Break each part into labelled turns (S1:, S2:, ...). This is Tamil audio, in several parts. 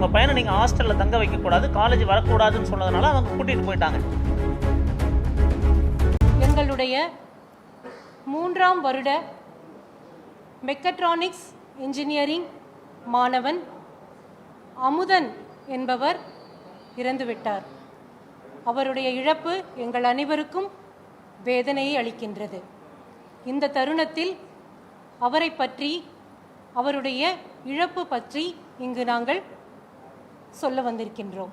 S1: உங்கள் பையனை நீங்கள் ஹாஸ்டலில் தங்க வைக்கக்கூடாது, காலேஜ் வரக்கூடாதுன்னு சொன்னதுனால அவங்க கூட்டிகிட்டு போயிட்டாங்க.
S2: எங்களுடைய 3ஆம் வருட மெக்கட்ரானிக்ஸ் இன்ஜினியரிங் மாணவன் அமுதன் என்பவர் இறந்துவிட்டார். அவருடைய இழப்பு எங்கள் அனைவருக்கும் வேதனையை அளிக்கின்றது. இந்த தருணத்தில் அவரை பற்றி, அவருடைய இழப்பு பற்றி இங்கு நாங்கள் சொல்ல வந்திருக்கின்றோம்.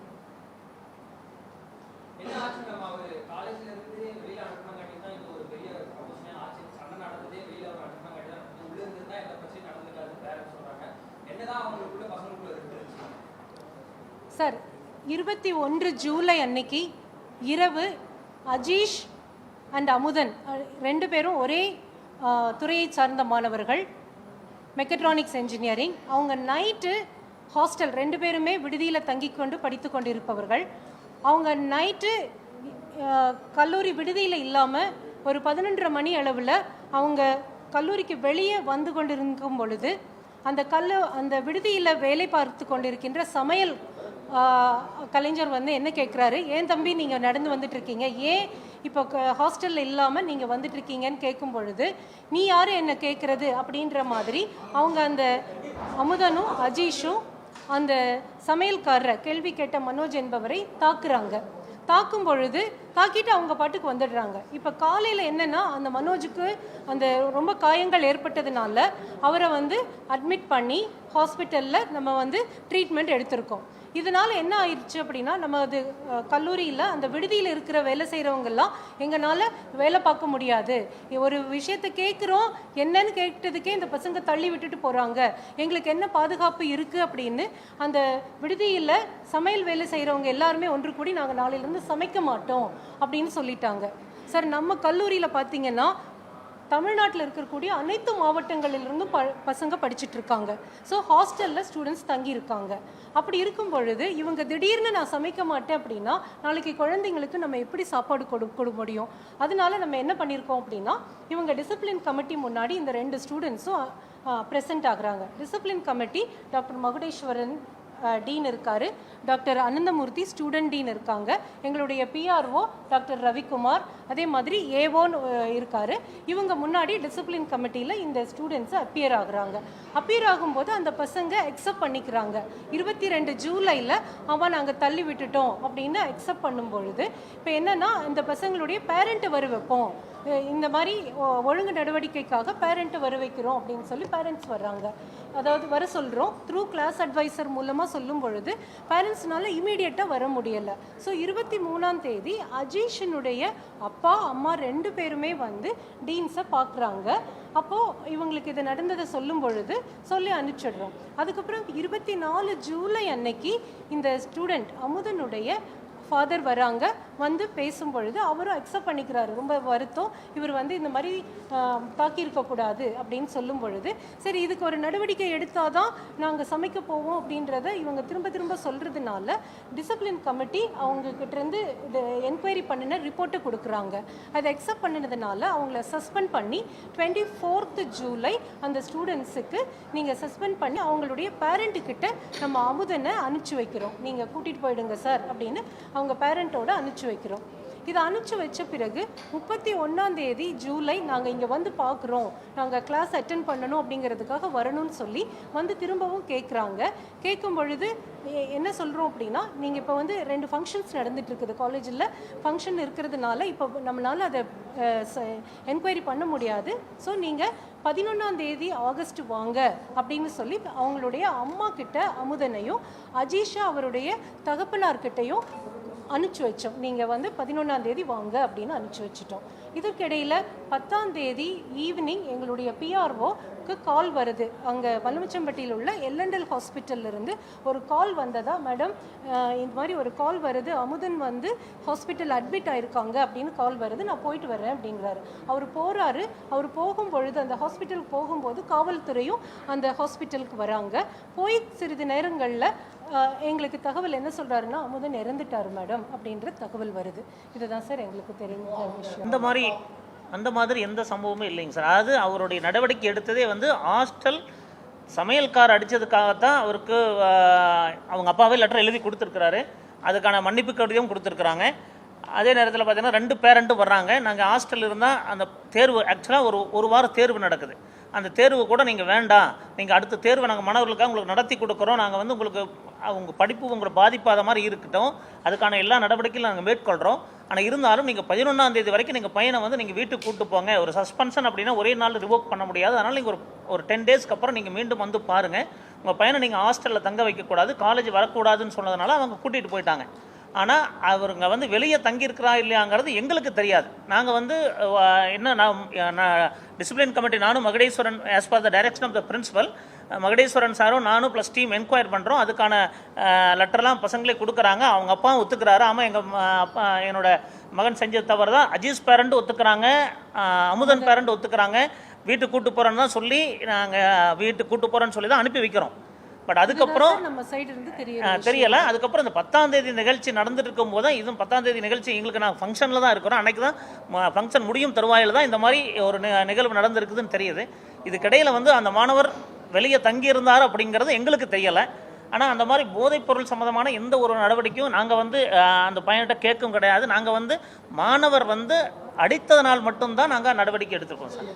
S2: சார், 21 ஜூலை அன்னைக்கு இரவு அஜீஷ் அண்ட் அமுதன் 2 பேரும் ஒரே துறையை சார்ந்த மாணவர்கள், மெக்கட்ரானிக்ஸ் இன்ஜினியரிங். அவங்க நைட்டு ஹாஸ்டல் 2 பேருமே விடுதியில் தங்கி கொண்டு படித்து கொண்டிருப்பவர்கள். அவங்க நைட்டு கல்லூரி விடுதியில் இல்லாமல் ஒரு 11:30 மணி அளவில் அவங்க கல்லூரிக்கு வெளியே வந்து கொண்டிருக்கும் பொழுது அந்த விடுதியில் வேலை பார்த்து கொண்டிருக்கின்ற சமையல் கலைஞர் வந்து என்ன கேட்குறாரு, ஏன் தம்பி நீங்கள் நடந்து வந்துட்டுருக்கீங்க, ஏன் இப்போ ஹாஸ்டலில் இல்லாமல் நீங்கள் வந்துட்டுருக்கீங்கன்னு கேட்கும் பொழுது, நீ யார் என்ன கேட்குறது அப்படின்ற மாதிரி அவங்க அந்த அமுதனும் அஜீஷும் அந்த சமையல்காரரை கேள்வி கேட்ட மனோஜ் என்பவரை தாக்குறாங்க. தாக்கும் பொழுது தாக்கிட்டு அவங்க பாட்டுக்கு வந்துடுறாங்க. இப்போ காலையில் என்னென்னா, அந்த மனோஜுக்கு அந்த ரொம்ப காயங்கள் ஏற்பட்டதுனால அவரை வந்து அட்மிட் பண்ணி ஹாஸ்பிட்டலில் நம்ம வந்து ட்ரீட்மெண்ட் எடுத்திருக்கோம். இதனால் என்ன ஆயிடுச்சு அப்படின்னா, நம்ம அது கல்லூரியில் அந்த விடுதியில் இருக்கிற வேலை செய்கிறவங்கெல்லாம் எங்களால் வேலை பார்க்க முடியாது, ஒரு விஷயத்தை கேட்குறோம் என்னன்னு கேட்டதுக்கே இந்த பசங்க தள்ளி விட்டுட்டு போகிறாங்க, எங்களுக்கு என்ன பாதுகாப்பு இருக்குது அப்படின்னு அந்த விடுதியில் சமையல் வேலை செய்கிறவங்க எல்லாருமே ஒன்று கூடி நாங்கள் நாளையிலேருந்து சமைக்க மாட்டோம் அப்படின்னு சொல்லிட்டாங்க. சார், நம்ம கல்லூரியில் பார்த்தீங்கன்னா தமிழ்நாட்டில் இருக்கக்கூடிய அனைத்து மாவட்டங்களிலிருந்தும் பசங்க படிச்சுட்டு இருக்காங்க. ஸோ ஹாஸ்டலில் ஸ்டூடெண்ட்ஸ் தங்கியிருக்காங்க. அப்படி இருக்கும் பொழுது இவங்க திடீர்னு நான் சமைக்க மாட்டேன் அப்படின்னா நாளைக்கு குழந்தைங்களுக்கு நம்ம எப்படி சாப்பாடு கொடுக்க முடியும்? அதனால நம்ம என்ன பண்ணியிருக்கோம் அப்படின்னா, இவங்க டிசிப்ளின் கமிட்டி முன்னாடி இந்த 2 ஸ்டூடெண்ட்ஸும் ப்ரெசென்ட் ஆகுறாங்க. Discipline committee doctor Magudeswaran dean இருக்கார், டாக்டர் அனந்தமூர்த்தி ஸ்டூடெண்ட் டீன் இருக்காங்க, எங்களுடைய பிஆர்ஓ டாக்டர் ரவிக்குமார், அதே மாதிரி ஏவோன்னு இருக்கார். இவங்க முன்னாடி டிசிப்ளின் கமிட்டியில் இந்த ஸ்டூடெண்ட்ஸு அப்பியர் ஆகுறாங்க. அப்பியர் ஆகும்போது அந்த பசங்க அக்செப்ட் பண்ணிக்கிறாங்க. 22 ஜூலையில் அவன் நாங்கள் தள்ளி விட்டுட்டோம் அப்படின்னு அக்செப்ட் பண்ணும் பொழுது இப்போ என்னென்னா, இந்த பசங்களுடைய பேரண்ட்டு வர வைப்போம், இந்த மாதிரி ஒழுங்கு நடவடிக்கைக்காக பேரண்ட்டு வர வைக்கிறோம் அப்படின்னு சொல்லி பேரண்ட்ஸ் வர்றாங்க. அதாவது வர சொல்கிறோம், த்ரூ கிளாஸ் அட்வைசர் மூலமாக சொல்லும் பொழுது பேரண்ட்ஸ்னால இமீடியட்டாக வர முடியலை. ஸோ 23ஆம் தேதி அஜீஷனுடைய அப்பா அம்மா 2 பேருமே வந்து டீன்ஸை பார்க்குறாங்க. அப்போது இவங்களுக்கு இது நடந்ததை சொல்லும் பொழுது சொல்லி அனுப்பிச்சிடுறோம். அதுக்கப்புறம் 24 ஜூலை அன்னைக்கு இந்த ஸ்டூடெண்ட் அமுதனுடைய ஃபாதர் வராங்க. வந்து பேசும் பொழுது அவரும் அக்செப்ட் பண்ணிக்கிறாரு, ரொம்ப வருத்தம், இவர் வந்து இந்த மாதிரி தாக்கியிருக்கக்கூடாது அப்படின்னு சொல்லும் பொழுது, சரி இதுக்கு ஒரு நடவடிக்கை எடுத்தால் தான் நாங்கள் சமைக்க போவோம் அப்படின்றத இவங்க திரும்ப திரும்ப சொல்கிறதுனால டிசிப்ளின் கமிட்டி அவங்கக்கிட்டேருந்து இது என்கொயரி பண்ணின ரிப்போர்ட்டை கொடுக்குறாங்க. அதை அக்செப்ட் பண்ணினதுனால அவங்கள சஸ்பெண்ட் பண்ணி 24 ஜூலை அந்த ஸ்டூடெண்ட்ஸுக்கு நீங்கள் சஸ்பெண்ட் பண்ணி அவங்களுடைய பேரண்ட்டுக்கிட்ட நம்ம அமுதனை அனுப்பிச்சி வைக்கிறோம், நீங்கள் கூட்டிகிட்டு போயிடுங்க சார் அப்படின்னு அவங்க பேரண்ட்டோட அனுப்பிச்சி வைக்கிறோம். இதை அனுப்பிச்சி வச்ச பிறகு 31ஆம் தேதி ஜூலை நாங்கள் இங்கே வந்து பார்க்குறோம், நாங்கள் கிளாஸ் அட்டென்ட் பண்ணணும் அப்படிங்கிறதுக்காக வரணும்னு சொல்லி வந்து திரும்பவும் கேட்குறாங்க. கேட்கும் பொழுது என்ன சொல்கிறோம் அப்படின்னா, நீங்கள் இப்போ வந்து 2 ஃபங்க்ஷன்ஸ் நடந்துட்டு இருக்குது காலேஜில், ஃபங்க்ஷன் இருக்கிறதுனால இப்போ நம்மளால் அதை என்கொயரி பண்ண முடியாது. ஸோ நீங்கள் 11ஆம் தேதி ஆகஸ்ட் வாங்க அப்படின்னு சொல்லி அவங்களுடைய அம்மா கிட்ட அமுதனையும் அஜீஷா அவருடைய தகப்பனார்கிட்டையும் அனுப்பிச்சி வச்சோம். நீங்கள் வந்து 11ஆம் தேதி வாங்க அப்படின்னு அனுப்பிச்சி வச்சிட்டோம். இதற்கிடையில் 10ஆம் தேதி ஈவினிங் எங்களுடைய பிஆர்ஓக்கு கால் வருது. அங்கே வல்லமிச்சம்பட்டியில் உள்ள எல்என்எல் ஹாஸ்பிட்டல்லேருந்து ஒரு கால் வந்ததா, மேடம் இந்த மாதிரி ஒரு கால் வருது, அமுதன் வந்து ஹாஸ்பிட்டல் அட்மிட் ஆகிருக்காங்க அப்படின்னு கால் வருது, நான் போயிட்டு வரேன் அப்படிங்கிறாரு. அவர் போகிறாரு. அவர் போகும்பொழுது அந்த ஹாஸ்பிட்டலுக்கு போகும்போது காவல்துறையும் அந்த ஹாஸ்பிட்டலுக்கு வராங்க. போய் சிறிது நேரங்களில் எங்களுக்கு தகவல் என்ன சொல்கிறாருன்னா, அமுதன் இறந்துட்டார் மேடம் அப்படின்ற தகவல் வருது. இதுதான் சார் எங்களுக்கு தெரிஞ்ச விஷயம்.
S1: அந்த மாதிரி எந்த சம்பவமும் இல்லைங்க சார். அது அவருடைய நடவடிக்கை எடுத்ததே வந்து ஹாஸ்டல் சமையல்கார் அடித்ததுக்காகத்தான் அவருக்கு அவங்க அப்பாவே லெட்டர் எழுதி கொடுத்துருக்குறாரு. அதுக்கான மன்னிப்பு கடிதம் கொடுத்துருக்குறாங்க. அதே நேரத்தில் பார்த்தீங்கன்னா 2 பேரண்ட்டும் வர்றாங்க. நாங்கள் ஹாஸ்டல் இருந்தால் அந்த தேர்வு ஆக்சுவலாக ஒரு வாரம் தேர்வு நடக்குது. அந்த தேர்வு கூட நீங்கள் வேண்டாம், நீங்கள் அடுத்த தேர்வை நாங்கள் மாணவர்களுக்காக உங்களுக்கு நடத்தி கொடுக்குறோம், நாங்கள் வந்து உங்களுக்கு அவங்க படிப்பு உங்களை பாதிப்பாத மாதிரி இருக்கட்டும், அதுக்கான எல்லா நடவடிக்கையும் நாங்கள் மேற்கொள்கிறோம். ஆனால் இருந்தாலும் நீங்கள் 11ஆம் தேதி வரைக்கும் நீங்கள் பையனை வந்து நீங்கள் வீட்டுக்கு கூப்பிட்டு போங்க. ஒரு சஸ்பென்ஷன் அப்படின்னா ஒரே நாள் ரிவோக் பண்ண முடியாது. அதனால் நீங்கள் ஒரு 10 டேஸ்க்கு அப்புறம் நீங்கள் மீண்டும் வந்து பாருங்கள். உங்கள் பையனை நீங்கள் ஹாஸ்டலில் தங்க வைக்கக்கூடாது, காலேஜ் வரக்கூடாதுன்னு சொன்னதுனால அவங்க கூட்டிகிட்டு போயிட்டாங்க. ஆனால் அவருங்க வந்து வெளியே தங்கியிருக்கிறா இல்லையாங்கிறது எங்களுக்கு தெரியாது. நாங்கள் வந்து என்ன நான் டிசிப்ளின் கமிட்டி நானும் Magudeswaran as per the direction of the principal Magudeswaran சாரும் நானும் ப்ளஸ் டீம் என்கொயர் பண்ணுறோம். அதுக்கான லெட்டர்லாம் பசங்களே கொடுக்குறாங்க. அவங்க அப்பாவும் ஒத்துக்கிறாரு. ஆமாம் எங்கள் அப்பா என்னோட மகன் செஞ்ச தவறு தான். அஜீஸ் பேரண்ட் ஒத்துக்கிறாங்க, அமுதன் பேரண்ட் ஒத்துக்கிறாங்க. வீட்டுக்கு கூட்டு போகிறோன்னு தான் சொல்லி நாங்கள் வீட்டுக்கு கூட்டு போகிறோன்னு சொல்லி தான் அனுப்பி வைக்கிறோம். பட் அதுக்கப்புறம்
S2: நம்ம சைடு இருந்து
S1: தெரியல. அதுக்கப்புறம் இந்த 10ஆம் தேதி நிகழ்ச்சி நடந்துட்டு இருக்கும் போது தான் இதுவும் 10ஆம் தேதி நிகழ்ச்சி எங்களுக்கு நாங்கள் ஃபங்க்ஷனில் தான் இருக்கிறோம். அன்றைக்கி தான் ஃபங்க்ஷன் முடியும் தருவாயில் தான் இந்த மாதிரி ஒரு நிகழ்வு நடந்திருக்குதுன்னு தெரியுது. இதுக்கிடையில் வந்து அந்த மாணவர் வெளியே தங்கியிருந்தார் அப்படிங்கிறது எங்களுக்கு தெரியலை. ஆனால் அந்த மாதிரி போதைப்பொருள் சம்மந்தமான எந்த ஒரு நடவடிக்கையும் நாங்கள் வந்து அந்த பையன்கிட்ட கேட்கும் கிடையாது. நாங்கள் வந்து மாணவர் வந்து அடித்ததனால் மட்டும்தான் நாங்கள் நடவடிக்கை எடுத்திருக்கோம் சார்.